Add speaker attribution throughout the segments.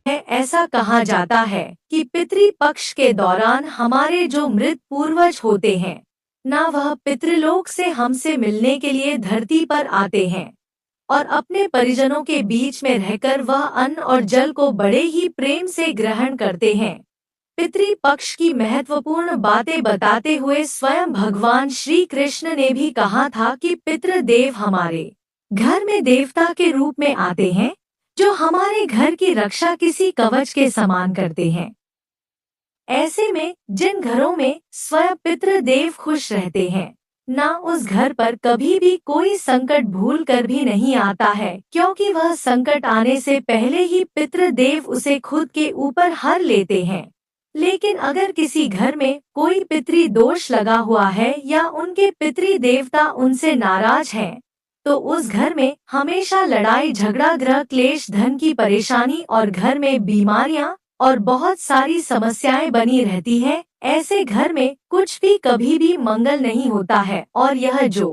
Speaker 1: ऐसा कहा जाता है कि पितृपक्ष के दौरान हमारे जो मृत पूर्वज होते हैं, ना वह पितृलोक से हमसे मिलने के लिए धरती पर आते हैं और अपने परिजनों के बीच में रहकर वह अन्न और जल को बड़े ही प्रेम से ग्रहण करते हैं। पितृपक्ष की महत्वपूर्ण बातें बताते हुए स्वयं भगवान श्री कृष्ण ने भी कहा था कि पितृदेव हमारे घर में देवता के रूप में आते हैं, जो हमारे घर की रक्षा किसी कवच के समान करते हैं। ऐसे में जिन घरों में स्वयं पितृदेव खुश रहते हैं, ना उस घर पर कभी भी कोई संकट भूल कर भी नहीं आता है, क्योंकि वह संकट आने से पहले ही पितृदेव उसे खुद के ऊपर हर लेते हैं। लेकिन अगर किसी घर में कोई पितृ दोष लगा हुआ है या उनके पितृ देवता उनसे नाराज हैं, तो उस घर में हमेशा लड़ाई झगड़ा गृह क्लेश धन की परेशानी और घर में बीमारियां और बहुत सारी समस्याएं बनी रहती है। ऐसे घर में कुछ भी कभी भी मंगल नहीं होता है और यह जो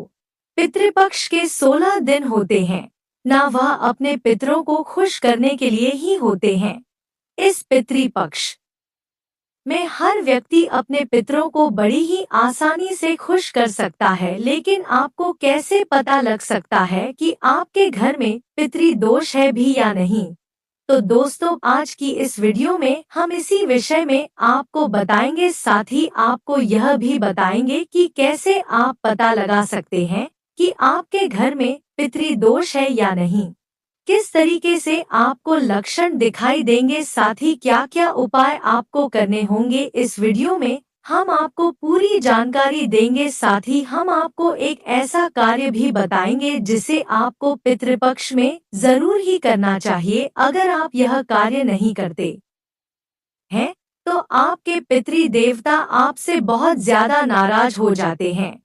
Speaker 1: पितृपक्ष के 16 दिन होते हैं, ना वह अपने पितरों को खुश करने के लिए ही होते हैं। इस पितृपक्ष में हर व्यक्ति अपने पितरों को बड़ी ही आसानी से खुश कर सकता है, लेकिन आपको कैसे पता लग सकता है कि आपके घर में पितृदोष है भी या नहीं? तो दोस्तों, आज की इस वीडियो में हम इसी विषय में आपको बताएंगे, साथ ही आपको यह भी बताएंगे कि कैसे आप पता लगा सकते हैं कि आपके घर में पितृदोष है या नहीं। किस तरीके से आपको लक्षण दिखाई देंगे, साथ ही क्या क्या उपाय आपको करने होंगे, इस वीडियो में हम आपको पूरी जानकारी देंगे। साथ ही हम आपको एक ऐसा कार्य भी बताएंगे जिसे आपको पितृपक्ष में जरूर ही करना चाहिए। अगर आप यह कार्य नहीं करते हैं तो आपके पितृ देवता आपसे बहुत ज्यादा नाराज हो जाते हैं,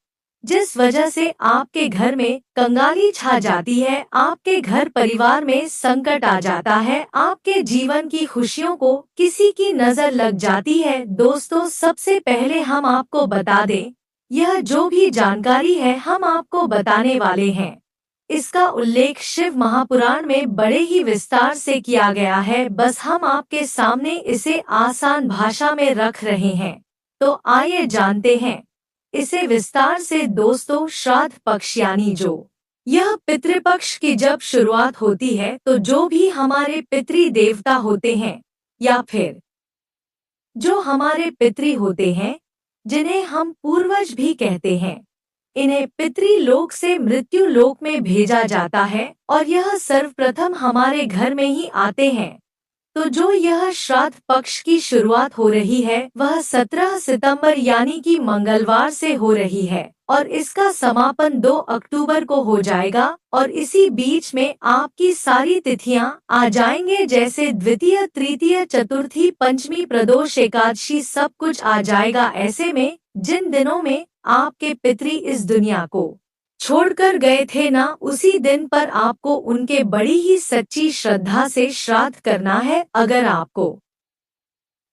Speaker 1: जिस वजह से आपके घर में कंगाली छा जाती है, आपके घर परिवार में संकट आ जाता है, आपके जीवन की खुशियों को किसी की नजर लग जाती है। दोस्तों, सबसे पहले हम आपको बता दें, यह जो भी जानकारी है हम आपको बताने वाले हैं, इसका उल्लेख शिव महापुराण में बड़े ही विस्तार से किया गया है। बस हम आपके सामने इसे आसान भाषा में रख रहे हैं। तो आइए जानते हैं इसे विस्तार से। दोस्तों, श्राद्ध पक्ष यानी जो यह पितृपक्ष की जब शुरुआत होती है, तो जो भी हमारे पितृ देवता होते हैं या फिर जो हमारे पितृ होते हैं, जिन्हें हम पूर्वज भी कहते हैं, इन्हें पितृलोक से मृत्यु लोक में भेजा जाता है और यह सर्वप्रथम हमारे घर में ही आते हैं। तो जो यह श्राद्ध पक्ष की शुरुआत हो रही है वह 17 सितंबर यानी कि मंगलवार से हो रही है और इसका समापन 2 अक्टूबर को हो जाएगा। और इसी बीच में आपकी सारी तिथियां आ जाएंगे, जैसे द्वितीय तृतीय चतुर्थी पंचमी प्रदोष एकादशी, सब कुछ आ जाएगा। ऐसे में जिन दिनों में आपके पितृ इस दुनिया को छोड़कर गए थे ना, उसी दिन पर आपको उनके बड़ी ही सच्ची श्रद्धा से श्राद्ध करना है। अगर आपको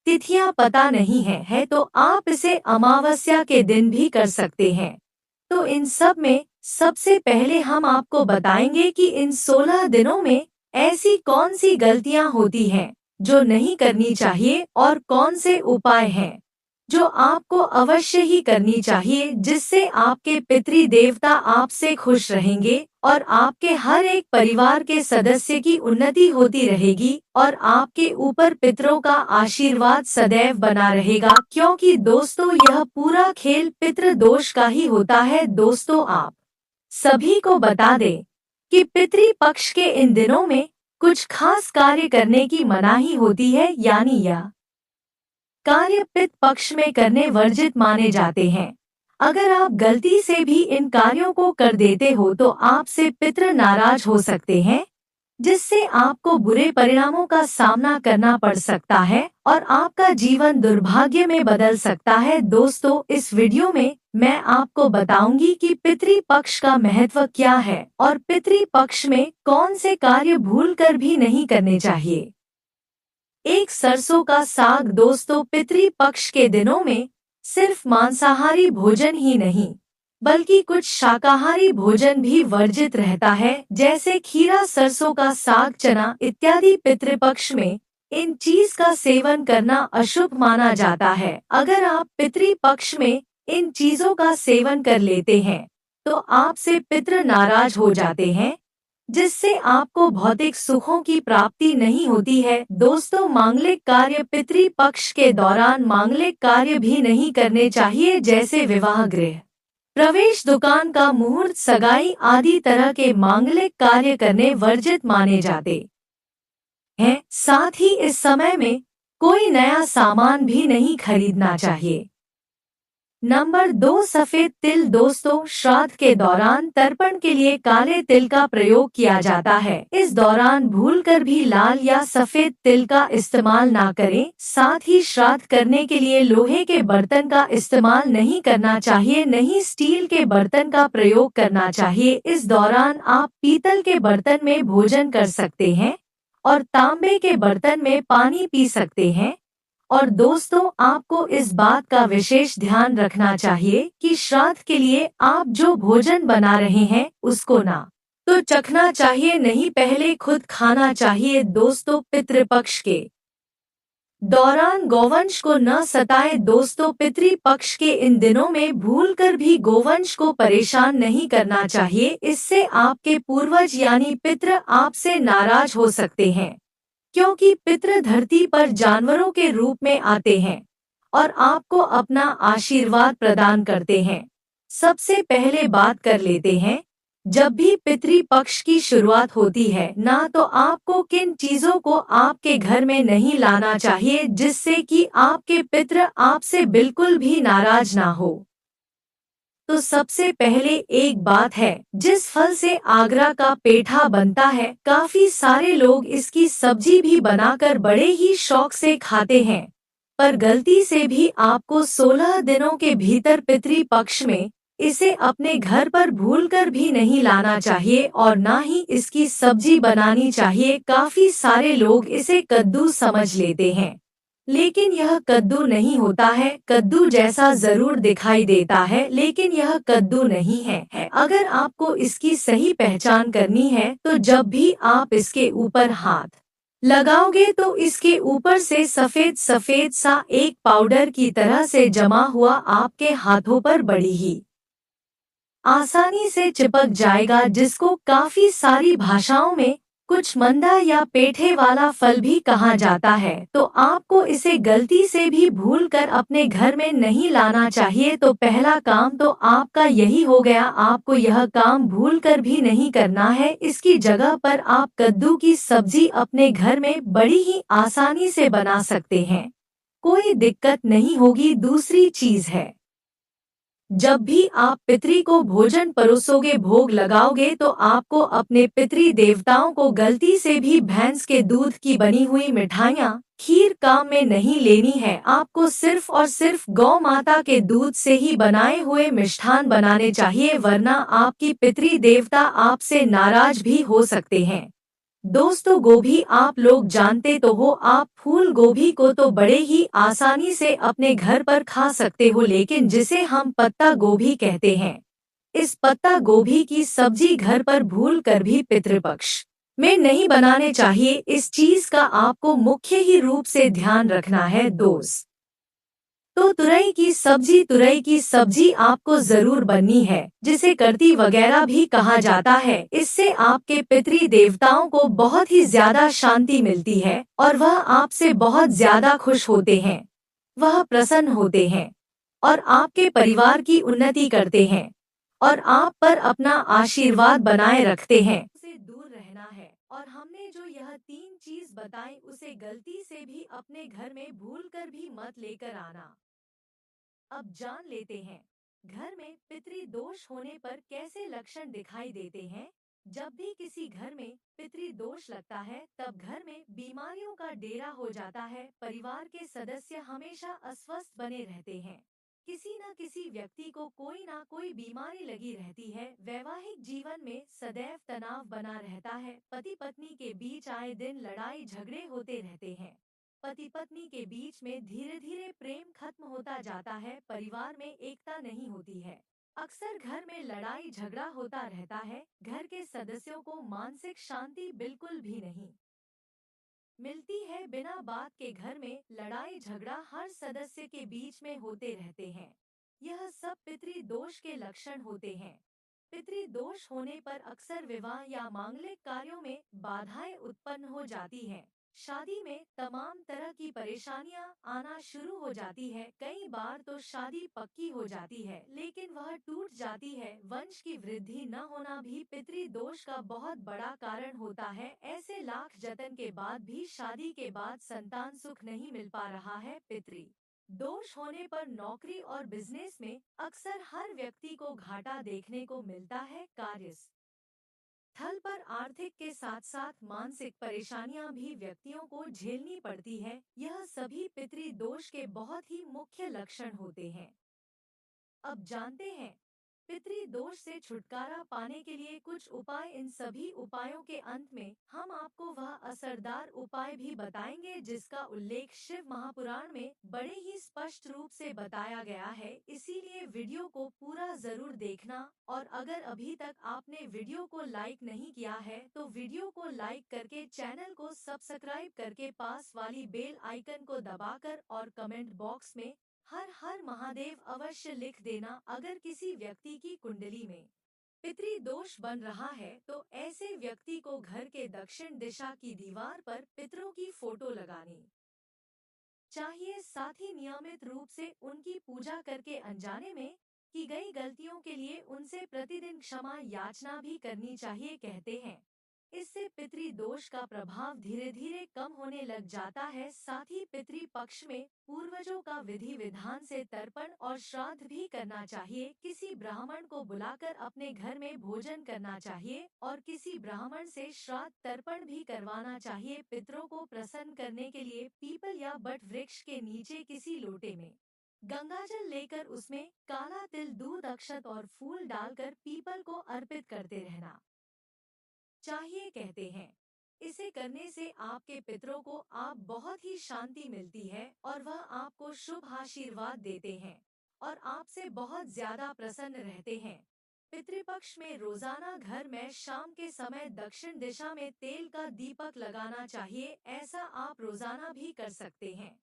Speaker 1: तिथियां पता नहीं है तो आप इसे अमावस्या के दिन भी कर सकते हैं। तो इन सब में सबसे पहले हम आपको बताएंगे कि इन 16 दिनों में ऐसी कौन सी गलतियां होती हैं जो नहीं करनी चाहिए और कौन से उपाय हैं जो आपको अवश्य ही करनी चाहिए, जिससे आपके पितृ देवता आपसे खुश रहेंगे और आपके हर एक परिवार के सदस्य की उन्नति होती रहेगी और आपके ऊपर पितरों का आशीर्वाद सदैव बना रहेगा। क्योंकि दोस्तों, यह पूरा खेल पितृदोष का ही होता है। दोस्तों, आप सभी को बता दें कि पितृ पक्ष के इन दिनों में कुछ खास कार्य करने की मनाही होती है, यानी यह कार्य पितृ पक्ष में करने वर्जित माने जाते हैं। अगर आप गलती से भी इन कार्यों को कर देते हो तो आपसे पितृ नाराज हो सकते हैं, जिससे आपको बुरे परिणामों का सामना करना पड़ सकता है और आपका जीवन दुर्भाग्य में बदल सकता है। दोस्तों, इस वीडियो में मैं आपको बताऊंगी कि पितृ पक्ष का महत्व क्या है और पितृ पक्ष में कौन से कार्य भूलकर भी नहीं करने चाहिए। एक सरसों का साग। दोस्तों, पितृ पक्ष के दिनों में सिर्फ मांसाहारी भोजन ही नहीं बल्कि कुछ शाकाहारी भोजन भी वर्जित रहता है, जैसे खीरा, सरसों का साग, चना इत्यादि। पितृपक्ष में इन चीज का सेवन करना अशुभ माना जाता है। अगर आप पितृपक्ष में इन चीजों का सेवन कर लेते हैं तो आपसे पितृ नाराज हो जाते हैं, जिससे आपको भौतिक सुखों की प्राप्ति नहीं होती है। दोस्तों, मांगलिक कार्य पितृपक्ष के दौरान मांगलिक कार्य भी नहीं करने चाहिए, जैसे विवाह, गृह प्रवेश, दुकान का मुहूर्त, सगाई आदि तरह के मांगलिक कार्य करने वर्जित माने जाते हैं। साथ ही इस समय में कोई नया सामान भी नहीं खरीदना चाहिए। नंबर 2, सफेद तिल। दोस्तों, श्राद्ध के दौरान तर्पण के लिए काले तिल का प्रयोग किया जाता है। इस दौरान भूलकर भी लाल या सफेद तिल का इस्तेमाल ना करें। साथ ही श्राद्ध करने के लिए लोहे के बर्तन का इस्तेमाल नहीं करना चाहिए, नहीं स्टील के बर्तन का प्रयोग करना चाहिए। इस दौरान आप पीतल के बर्तन में भोजन कर सकते हैं और तांबे के बर्तन में पानी पी सकते हैं। और दोस्तों, आपको इस बात का विशेष ध्यान रखना चाहिए कि श्राद्ध के लिए आप जो भोजन बना रहे हैं उसको ना तो चखना चाहिए, नहीं पहले खुद खाना चाहिए। दोस्तों, पितृपक्ष के दौरान गौवंश को न सताएं। दोस्तों, पितृपक्ष के इन दिनों में भूलकर भी गौवंश को परेशान नहीं करना चाहिए। इससे आपके पूर्वज यानी पितृ आपसे नाराज हो सकते हैं, क्योंकि पितृ धरती पर जानवरों के रूप में आते हैं और आपको अपना आशीर्वाद प्रदान करते हैं। सबसे पहले बात कर लेते हैं, जब भी पितृपक्ष की शुरुआत होती है ना, तो आपको किन चीजों को आपके घर में नहीं लाना चाहिए जिससे कि आपके पितृ आपसे बिल्कुल भी नाराज ना हो। तो सबसे पहले एक बात है, जिस फल से आगरा का पेठा बनता है, काफी सारे लोग इसकी सब्जी भी बनाकर बड़े ही शौक से खाते हैं। पर गलती से भी आपको 16 दिनों के भीतर पितृपक्ष में इसे अपने घर पर भूलकर भी नहीं लाना चाहिए और ना ही इसकी सब्जी बनानी चाहिए। काफी सारे लोग इसे कद्दू समझ लेते हैं, लेकिन यह कद्दू नहीं होता है। कद्दू जैसा जरूर दिखाई देता है, लेकिन यह कद्दू नहीं है। अगर आपको इसकी सही पहचान करनी है तो जब भी आप इसके ऊपर हाथ लगाओगे तो इसके ऊपर से सफेद सफेद सा एक पाउडर की तरह से जमा हुआ आपके हाथों पर बड़ी ही आसानी से चिपक जाएगा, जिसको काफी सारी भाषाओं में कुछ मंदा या पेठे वाला फल भी कहा जाता है। तो आपको इसे गलती से भी भूलकर अपने घर में नहीं लाना चाहिए। तो पहला काम तो आपका यही हो गया, आपको यह काम भूलकर भी नहीं करना है। इसकी जगह पर आप कद्दू की सब्जी अपने घर में बड़ी ही आसानी से बना सकते हैं, कोई दिक्कत नहीं होगी। दूसरी चीज है, जब भी आप पितरी को भोजन परोसोगे, भोग लगाओगे, तो आपको अपने पितरी देवताओं को गलती से भी भैंस के दूध की बनी हुई मिठाइयाँ, खीर काम में नहीं लेनी है। आपको सिर्फ और सिर्फ गौ माता के दूध से ही बनाए हुए मिष्ठान बनाने चाहिए, वरना आपकी पितरी देवता आपसे नाराज भी हो सकते हैं। दोस्तों, गोभी आप लोग जानते तो हो, आप फूल गोभी को तो बड़े ही आसानी से अपने घर पर खा सकते हो, लेकिन जिसे हम पत्ता गोभी कहते हैं, इस पत्ता गोभी की सब्जी घर पर भूल कर भी पितृपक्ष में नहीं बनाने चाहिए। इस चीज का आपको मुख्य ही रूप से ध्यान रखना है। दोस्त, तो तुरई की सब्जी आपको जरूर बननी है, जिसे करती वगैरह भी कहा जाता है। इससे आपके पितरी देवताओं को बहुत ही ज्यादा शांति मिलती है और वह आपसे बहुत ज्यादा खुश होते हैं, वह प्रसन्न होते हैं और आपके परिवार की उन्नति करते हैं और आप पर अपना आशीर्वाद बनाए रखते हैं। उसे दूर रहना है और हमने जो यह 3 चीज बताई, उसे गलती से भी अपने घर में भूलकर भी मत लेकर आना। अब जान लेते हैं, घर में पितृ दोष होने पर कैसे लक्षण दिखाई देते हैं। जब भी किसी घर में पितृ दोष लगता है, तब घर में बीमारियों का डेरा हो जाता है। परिवार के सदस्य हमेशा अस्वस्थ बने रहते हैं, किसी न किसी व्यक्ति को कोई ना कोई बीमारी लगी रहती है। वैवाहिक जीवन में सदैव तनाव बना रहता है। पति पत्नी के बीच आए दिन लड़ाई झगड़े होते रहते हैं। पति पत्नी के बीच में धीरे धीरे प्रेम खत्म होता जाता है। परिवार में एकता नहीं होती है। अक्सर घर में लड़ाई झगड़ा होता रहता है। घर के सदस्यों को मानसिक शांति बिल्कुल भी नहीं मिलती है बिना बात के घर में लड़ाई झगड़ा हर सदस्य के बीच में होते रहते हैं। यह सब पितृदोष के लक्षण होते हैं। पितृदोष होने पर अक्सर विवाह या मांगलिक कार्यों में बाधाएं उत्पन्न हो जाती हैं। शादी में तमाम तरह की परेशानियां आना शुरू हो जाती है। कई बार तो शादी पक्की हो जाती है लेकिन वह टूट जाती है। वंश की वृद्धि न होना भी पितृदोष का बहुत बड़ा कारण होता है। ऐसे लाख जतन के बाद भी शादी के बाद संतान सुख नहीं मिल पा रहा है। पितृ दोष होने पर नौकरी और बिजनेस में अक्सर हर व्यक्ति को घाटा देखने को मिलता है। कार्य स्थल पर आर्थिक के साथ साथ मानसिक परेशानियां भी व्यक्तियों को झेलनी पड़ती है। यह सभी पितृदोष के बहुत ही मुख्य लक्षण होते हैं। अब जानते हैं पितृदोष से छुटकारा पाने के लिए कुछ उपाय। इन सभी उपायों के अंत में हम आपको वह असरदार उपाय भी बताएंगे जिसका उल्लेख शिव महापुराण में बड़े ही स्पष्ट रूप से बताया गया है। इसीलिए वीडियो को पूरा जरूर देखना। और अगर अभी तक आपने वीडियो को लाइक नहीं किया है तो वीडियो को लाइक करके चैनल को सब्सक्राइब करके पास वाली बेल आइकन को दबाकर और कमेंट बॉक्स में हर हर महादेव अवश्य लिख देना। अगर किसी व्यक्ति की कुंडली में पितृदोष बन रहा है तो ऐसे व्यक्ति को घर के दक्षिण दिशा की दीवार पर पितरों की फोटो लगानी चाहिए। साथ ही नियमित रूप से उनकी पूजा करके अनजाने में की गई गलतियों के लिए उनसे प्रतिदिन क्षमा याचना भी करनी चाहिए। कहते हैं इससे पितृदोष का प्रभाव धीरे धीरे कम होने लग जाता है। साथ ही पितृ पक्ष में पूर्वजों का विधि विधान से तर्पण और श्राद्ध भी करना चाहिए। किसी ब्राह्मण को बुलाकर अपने घर में भोजन करना चाहिए और किसी ब्राह्मण से श्राद्ध तर्पण भी करवाना चाहिए। पितरों को प्रसन्न करने के लिए पीपल या बट वृक्ष के नीचे किसी लोटे में गंगाजल लेकर उसमें काला तिल दूध अक्षत और फूल डालकर पीपल को अर्पित करते रहना चाहिए। कहते हैं इसे करने से आपके पितरों को आप बहुत ही शांति मिलती है और वह आपको शुभ आशीर्वाद देते हैं और आपसे बहुत ज्यादा प्रसन्न रहते हैं। पितृपक्ष में रोजाना घर में शाम के समय दक्षिण दिशा में तेल का दीपक लगाना चाहिए। ऐसा आप रोजाना भी कर सकते हैं।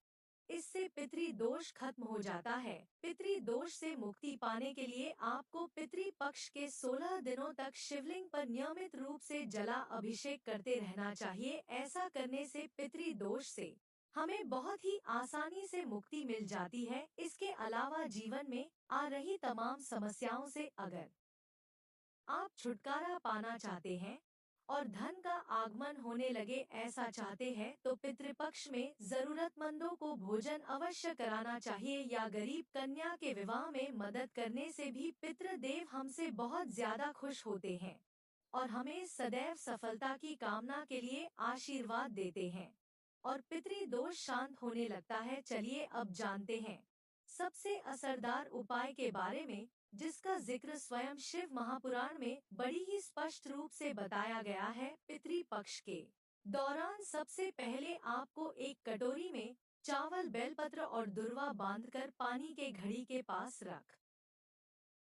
Speaker 1: इससे पितृदोष खत्म हो जाता है। पितृदोष से मुक्ति पाने के लिए आपको पितृपक्ष के 16 दिनों तक शिवलिंग पर नियमित रूप से जला अभिषेक करते रहना चाहिए। ऐसा करने से पितृदोष से हमें बहुत ही आसानी से मुक्ति मिल जाती है। इसके अलावा जीवन में आ रही तमाम समस्याओं से अगर आप छुटकारा पाना चाहते हैं और धन का आगमन होने लगे ऐसा चाहते हैं तो पितृपक्ष में जरूरतमंदों को भोजन अवश्य कराना चाहिए या गरीब कन्या के विवाह में मदद करने से भी पितृदेव हमसे बहुत ज्यादा खुश होते हैं और हमें सदैव सफलता की कामना के लिए आशीर्वाद देते हैं और पितृदोष शांत होने लगता है। चलिए अब जानते हैं सबसे असरदार उपाय के बारे में जिसका जिक्र स्वयं शिव महापुराण में बड़ी ही स्पष्ट रूप से बताया गया है। पितृपक्ष के दौरान सबसे पहले आपको एक कटोरी में चावल बेलपत्र और दुर्वा बांधकर पानी के घड़ी के पास रख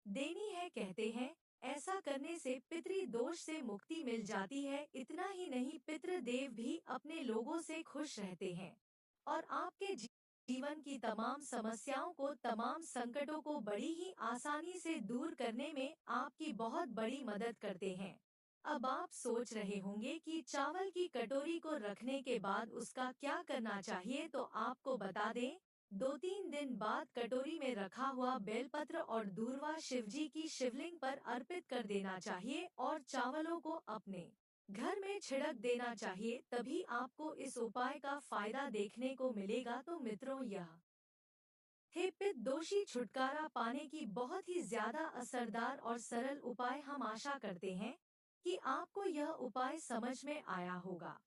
Speaker 1: देनी है। कहते हैं ऐसा करने से पितृदोष से मुक्ति मिल जाती है। इतना ही नहीं पितृदेव भी अपने लोगों से खुश रहते हैं और आपके जीवन की तमाम समस्याओं को तमाम संकटों को बड़ी ही आसानी से दूर करने में आपकी बहुत बड़ी मदद करते हैं। अब आप सोच रहे होंगे कि चावल की कटोरी को रखने के बाद उसका क्या करना चाहिए, तो आपको बता दें 2-3 दिन बाद कटोरी में रखा हुआ बेलपत्र और दूर्वा शिवजी की शिवलिंग पर अर्पित कर देना चाहिए और चावलों को अपने घर में छिड़क देना चाहिए। तभी आपको इस उपाय का फायदा देखने को मिलेगा। तो मित्रों यह थे पितृदोषी छुटकारा पाने की बहुत ही ज्यादा असरदार और सरल उपाय। हम आशा करते हैं कि आपको यह उपाय समझ में आया होगा।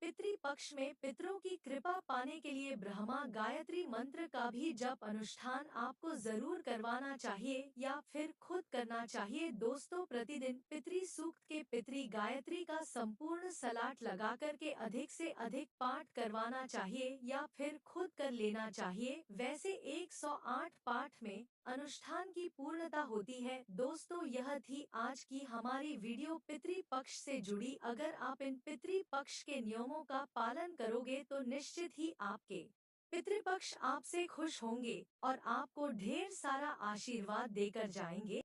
Speaker 1: पितृपक्ष में पितरों की कृपा पाने के लिए ब्रह्मा गायत्री मंत्र का भी जप अनुष्ठान आपको जरूर करवाना चाहिए या फिर खुद करना चाहिए। दोस्तों प्रतिदिन पितृ सूक्त के पितृ गायत्री का संपूर्ण सलाट लगा करके अधिक से अधिक पाठ करवाना चाहिए या फिर खुद कर लेना चाहिए। वैसे 108 पाठ में अनुष्ठान की पूर्णता होती है। दोस्तों यह थी आज की हमारी वीडियो पितृपक्ष से जुड़ी। अगर आप इन पितृपक्ष के नियमों नियमों का पालन करोगे तो निश्चित ही आपके पितृपक्ष आपसे खुश होंगे और आपको ढेर सारा आशीर्वाद देकर जाएंगे।